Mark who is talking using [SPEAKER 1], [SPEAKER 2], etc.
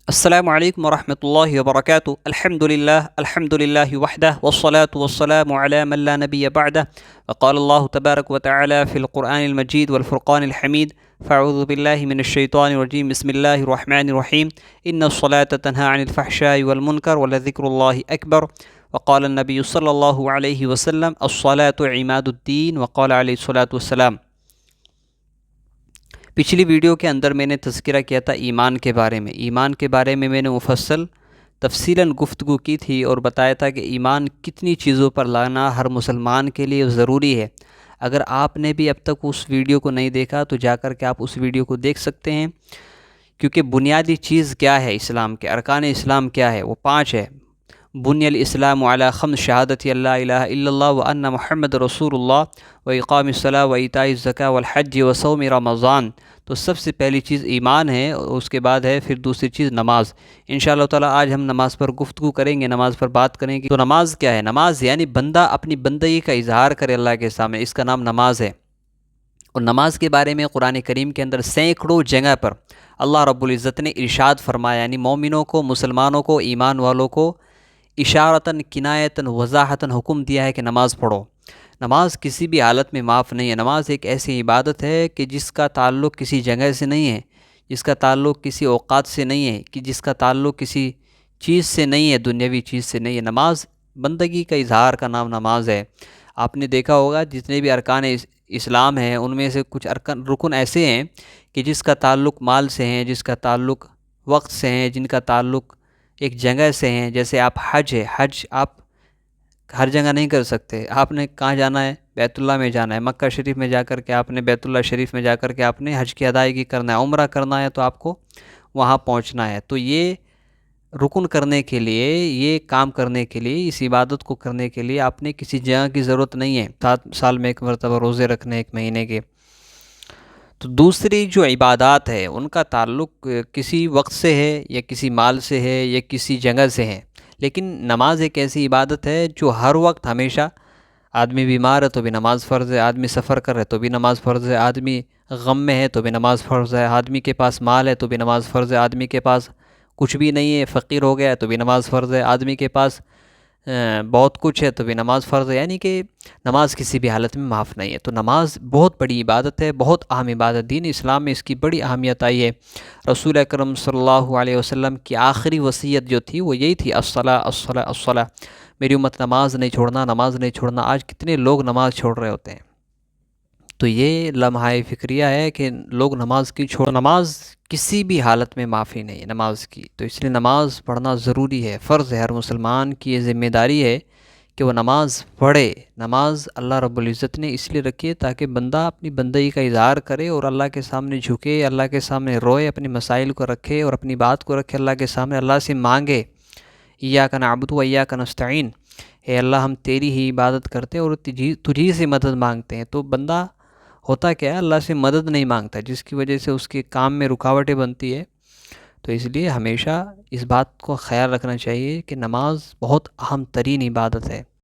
[SPEAKER 1] السلام علیکم ورحمۃ اللہ وبرکاتہ الحمد للہ وحدہ والصلاة والسلام علی من لا نبی بعدہ وقال اللہ تبارک وتعالی فی القرآن المجید والفرقان الحمید فاعوذ باللہ من الشیطان الرجیم بسم اللہ الرحمن الرحیم ان الصلاة تنہی عن الفحشاء والمنکر ولذکر اللہ اکبر وقال النبی صلی اللہ علیہ وسلم الصلاة عماد الدین وقال علیہ الصلاة والسلام۔ پچھلی ویڈیو کے اندر میں نے تذکرہ کیا تھا ایمان کے بارے میں میں نے مفصل تفصیلاً گفتگو کی تھی اور بتایا تھا کہ ایمان کتنی چیزوں پر لانا ہر مسلمان کے لیے ضروری ہے۔ اگر آپ نے بھی اب تک اس ویڈیو کو نہیں دیکھا تو جا کر کے آپ اس ویڈیو کو دیکھ سکتے ہیں، کیونکہ بنیادی چیز کیا ہے اسلام کے ارکان اسلام کیا ہے، وہ 5 ہے۔ بنی الاسلام علی خمس شہادت اللہ الہ الا اللہ وان محمد رسول اللہ واقام الصلاۃ وایتاء الزکوٰۃ والحج وصوم رمضان۔ تو سب سے پہلی چیز ایمان ہے، اور اس کے بعد ہے پھر دوسری چیز نماز۔ انشاءاللہ تعالیٰ آج ہم نماز پر گفتگو کریں گے، نماز پر بات کریں گے۔ تو نماز کیا ہے؟ نماز یعنی بندہ اپنی بندگی کا اظہار کرے اللہ کے سامنے، اس کا نام نماز ہے۔ اور نماز کے بارے میں قرآن کریم کے اندر سینکڑوں جگہ پر اللہ رب العزت نے ارشاد فرمایا، یعنی مومنوں کو، مسلمانوں کو، ایمان والوں کو اشارتاً، کنایتاً، وضاحتاً حکم دیا ہے کہ نماز پڑھو۔ نماز کسی بھی حالت میں معاف نہیں ہے۔ نماز ایک ایسی عبادت ہے کہ جس کا تعلق کسی جگہ سے نہیں ہے، جس کا تعلق کسی اوقات سے نہیں ہے، کہ جس کا تعلق کسی چیز سے نہیں ہے، دنیاوی چیز سے نہیں ہے۔ نماز بندگی کا اظہار کا نام نماز ہے۔ آپ نے دیکھا ہوگا جتنے بھی ارکان اسلام ہیں ان میں سے کچھ رکن ایسے ہیں کہ جس کا تعلق مال سے ہیں، جس کا تعلق وقت سے ہیں، جن کا تعلق ایک جگہ سے ہیں۔ جیسے آپ حج ہے، حج آپ ہر جگہ نہیں کر سکتے۔ آپ نے کہاں جانا ہے؟ بیت اللہ میں جانا ہے، مکہ شریف میں جا کر کے آپ نے، بیت اللہ شریف میں جا کر کے آپ نے حج کی ادائیگی کرنا ہے، عمرہ کرنا ہے، تو آپ کو وہاں پہنچنا ہے۔ تو یہ رکن کرنے کے لیے، یہ کام کرنے کے لیے، اس عبادت کو کرنے کے لیے آپ نے کسی جگہ کی ضرورت نہیں ہے۔ 7 سال میں ایک مرتبہ روزے رکھنے، ایک مہینے کے۔ تو دوسری جو عبادات ہے ان کا تعلق کسی وقت سے ہے، یا کسی مال سے ہے، یا کسی جگہ سے ہے۔ لیکن نماز ایک ایسی عبادت ہے جو ہر وقت ہمیشہ، آدمی بیمار ہے تو بھی نماز فرض ہے، آدمی سفر کر رہے تو بھی نماز فرض ہے، آدمی غم میں ہے تو بھی نماز فرض ہے، آدمی کے پاس مال ہے تو بھی نماز فرض ہے، آدمی کے پاس کچھ بھی نہیں ہے، فقیر ہو گیا ہے تو بھی نماز فرض ہے، آدمی کے پاس بہت کچھ ہے تو بھی نماز فرض ہے۔ یعنی کہ نماز کسی بھی حالت میں معاف نہیں ہے۔ تو نماز بہت بڑی عبادت ہے، بہت اہم عبادت۔ دین اسلام میں اس کی بڑی اہمیت آئی ہے۔ رسول اکرم صلی اللہ علیہ وسلم کی آخری وصیت جو تھی وہ یہی تھی، الصلاۃ الصلاۃ الصلاۃ، میری امت نماز نہیں چھوڑنا، نماز نہیں چھوڑنا۔ آج کتنے لوگ نماز چھوڑ رہے ہوتے ہیں۔ تو یہ لمحہ فکریہ ہے کہ لوگ نماز کی نماز کسی بھی حالت میں معافی نہیں ہے نماز کی۔ تو اس لیے نماز پڑھنا ضروری ہے، فرض ہے، ہر مسلمان کی یہ ذمہ داری ہے کہ وہ نماز پڑھے۔ نماز اللہ رب العزت نے اس لیے رکھی ہے تاکہ بندہ اپنی بندگی کا اظہار کرے اور اللہ کے سامنے جھکے، اللہ کے سامنے روئے، اپنی مسائل کو رکھے اور اپنی بات کو رکھے، اللہ کے سامنے اللہ سے مانگے، ایاک نعبد و ایاک نستعین، اے اللہ ہم تیری ہی عبادت کرتے ہیں اور تجھی سے مدد مانگتے ہیں۔ تو بندہ ہوتا کیا ہے؟ اللہ سے مدد نہیں مانگتا، جس کی وجہ سے اس کے کام میں رکاوٹیں بنتی ہے۔ تو اس لیے ہمیشہ اس بات کو خیال رکھنا چاہیے کہ نماز بہت اہم ترین عبادت ہے۔